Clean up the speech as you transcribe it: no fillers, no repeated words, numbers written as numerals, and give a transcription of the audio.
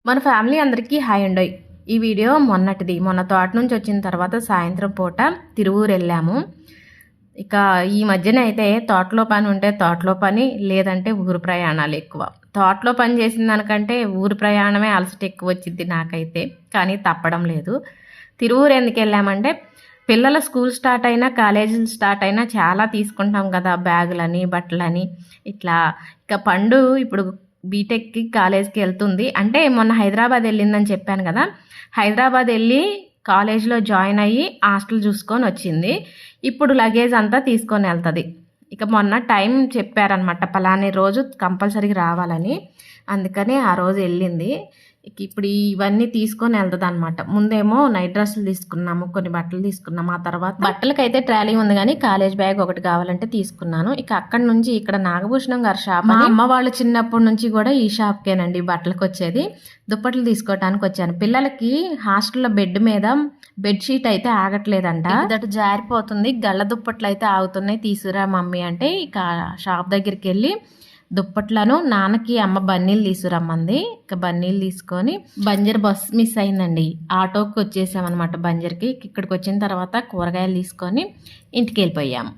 మన ఫ్యామిలీ అందరికీ హాయ్ అండోయ్. ఈ వీడియో మొన్న తోట నుంచి వచ్చిన తర్వాత సాయంత్రం పూట తిరువూరు వెళ్ళాము. ఇక ఈ మధ్యన అయితే తోటలో పని ఉంటే తోటలో పని, లేదంటే ఊరు ప్రయాణాలు ఎక్కువ. తోటలో పని చేసిన దానికంటే ఊరు ప్రయాణమే అలసట ఎక్కువ వచ్చింది నాకైతే, కానీ తప్పడం లేదు. తిరువూరు ఎందుకు వెళ్ళామంటే పిల్లల స్కూల్ స్టార్ట్ అయినా కాలేజీలు స్టార్ట్ అయినా చాలా తీసుకుంటాం కదా, బ్యాగులని బట్టలని ఇట్లా. ఇక పండు ఇప్పుడు బీటెక్కి కాలేజ్కి వెళ్తుంది. అంటే మొన్న హైదరాబాద్ వెళ్ళిందని చెప్పాను కదా, హైదరాబాద్ వెళ్ళి కాలేజ్లో జాయిన్ అయ్యి హాస్టల్ చూసుకొని వచ్చింది. ఇప్పుడు లగేజ్ అంతా తీసుకొని వెళ్తుంది. ఇక మొన్న టైం చెప్పారనమాట, పలానే రోజు కంపల్సరీగా రావాలని. అందుకని ఆ రోజు వెళ్ళింది. ఇప్పుడు ఇవన్నీ తీసుకొని వెళ్తుంది అనమాట. ముందేమో నైట్ డ్రెస్సులు తీసుకున్నాము, కొన్ని బట్టలు తీసుకున్నాము. ఆ తర్వాత బట్టలకైతే ట్రాలీ ఉంది, కానీ కాలేజ్ బ్యాగ్ ఒకటి కావాలంటే తీసుకున్నాను. ఇక అక్కడ నుంచి ఇక్కడ నాగభూషణం గారి షాప్. మా అమ్మ వాళ్ళు చిన్నప్పటి నుంచి కూడా ఈ షాప్కేనండి బట్టలకు వచ్చేది. దుప్పట్లు తీసుకోవడానికి వచ్చాను. పిల్లలకి హాస్టల్లో బెడ్ మీద బెడ్షీట్ అయితే ఆగట్లేదంట, దట్ జారిపోతుంది. గళ్ళ దుప్పట్లు అయితే ఆగుతున్నాయి, తీసుకురా మమ్మీ అంటే ఇక షాప్ దగ్గరికి వెళ్ళి దుప్పట్లను నాన్నకి అమ్మ బన్నీలు తీసుకురమ్మంది. ఇక బన్నీలు తీసుకొని బంజర్ బస్ మిస్ అయిందండి, ఆటోకి వచ్చేసామన్నమాట బంజర్కి. ఇక్కడికి వచ్చిన తర్వాత కూరగాయలు తీసుకొని ఇంటికి వెళ్ళిపోయాము.